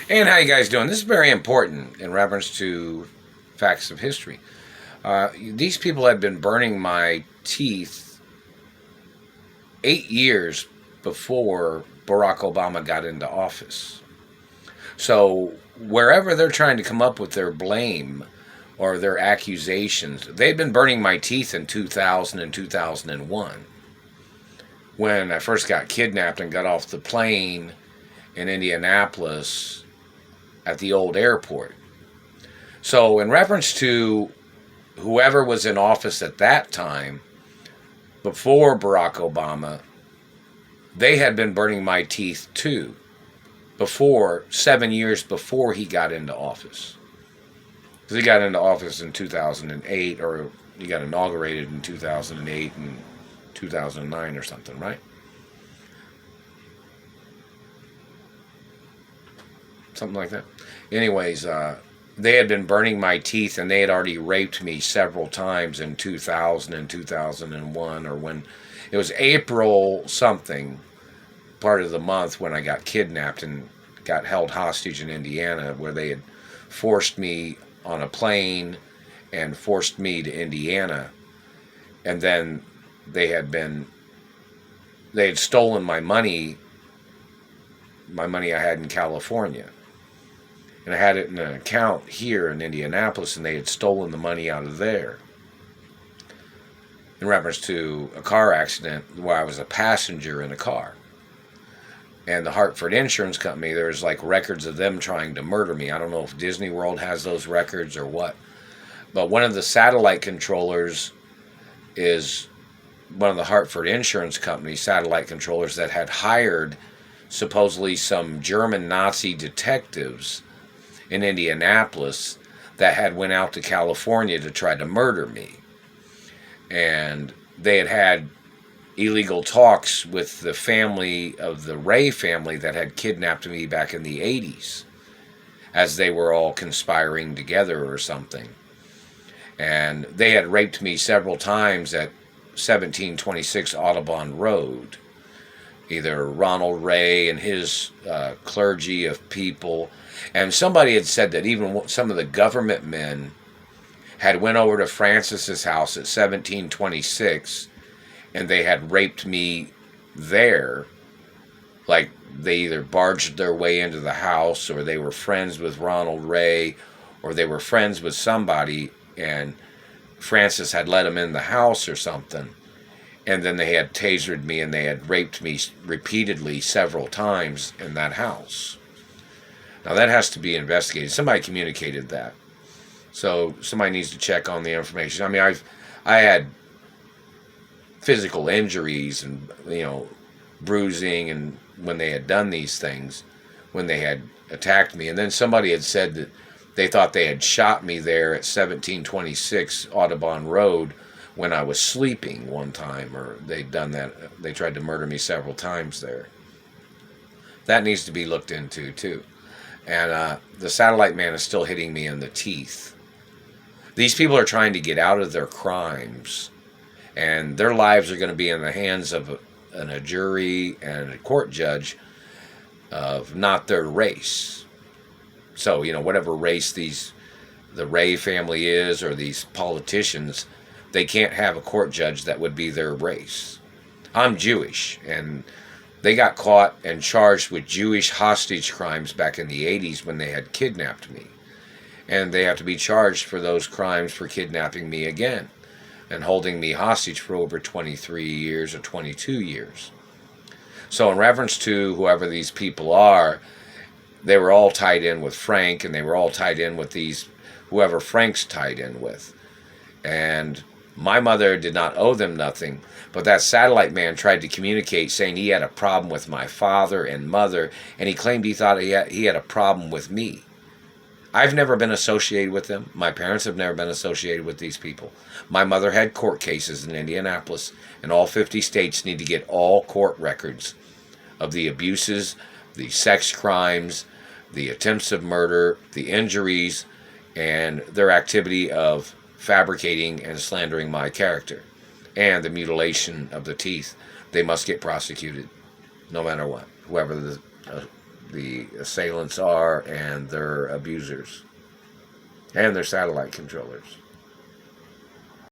And how you guys doing? This is very important in reference to facts of history. These people had been burning my teeth 8 years before Barack Obama got into office. So wherever they're trying to come up with their blame or their accusations, they've been burning my teeth in 2000 and 2001 when I first got kidnapped and got off the plane in Indianapolis at the old airport. So, in reference to whoever was in office at that time, before Barack Obama, they had been burning my teeth too, 7 years before he got into office. Because he got into office in 2008, or he got inaugurated in 2008 and 2009 or something, right? Something like that. Anyways, they had been burning my teeth, and they had already raped me several times in 2000 and 2001, or when it was April something, part of the month, when I got kidnapped and got held hostage in Indiana, where they had forced me on a plane and forced me to Indiana. And then they had stolen my money I had in California. And I had it in an account here in Indianapolis, and they had stolen the money out of there. In reference to a car accident where I was a passenger in a car. And the Hartford Insurance Company, there's like records of them trying to murder me. I don't know if Disney World has those records or what. But one of the satellite controllers is one of the Hartford Insurance Company satellite controllers that had hired supposedly some German Nazi detectives in Indianapolis that had went out to California to try to murder me. And they had illegal talks with the family of the Ray family that had kidnapped me back in the 80s, as they were all conspiring together or something. And they had raped me several times at 1726 Audubon Road. Either Ronald Ray and his clergy of people. And somebody had said that even some of the government men had went over to Francis's house at 1726, and they had raped me there. Like, they either barged their way into the house, or they were friends with Ronald Ray, or they were friends with somebody, and Francis had let them in the house or something. And then they had tasered me, and they had raped me repeatedly several times in that house. Now that has to be investigated. Somebody communicated that. So somebody needs to check on the information. I mean, I had physical injuries and, bruising, and when they had done these things, when they had attacked me. And then somebody had said that they thought they had shot me there at 1726 Audubon Road when I was sleeping one time, or they'd done that. They tried to murder me several times there. That needs to be looked into too. And the satellite man is still hitting me in the teeth. These people are trying to get out of their crimes, and their lives are going to be in the hands of a jury and a court judge of not their race. So, whatever race the Ray family is, or these politicians, they can't have a court judge that would be their race. I'm Jewish, and they got caught and charged with Jewish hostage crimes back in the 80s when they had kidnapped me. And they have to be charged for those crimes for kidnapping me again and holding me hostage for over 23 years or 22 years. So in reference to whoever these people are, they were all tied in with Frank, and they were all tied in with whoever Frank's tied in with. And my mother did not owe them nothing, but that satellite man tried to communicate, saying he had a problem with my father and mother, and he claimed he thought he had a problem with me. I've never been associated with them. My parents have never been associated with these people. My mother had court cases in Indianapolis, and all 50 states need to get all court records of the abuses, the sex crimes, the attempts of murder, the injuries, and their activity of fabricating and slandering my character, and the mutilation of the teeth. They must get prosecuted, no matter what, whoever the assailants are and their abusers and their satellite controllers.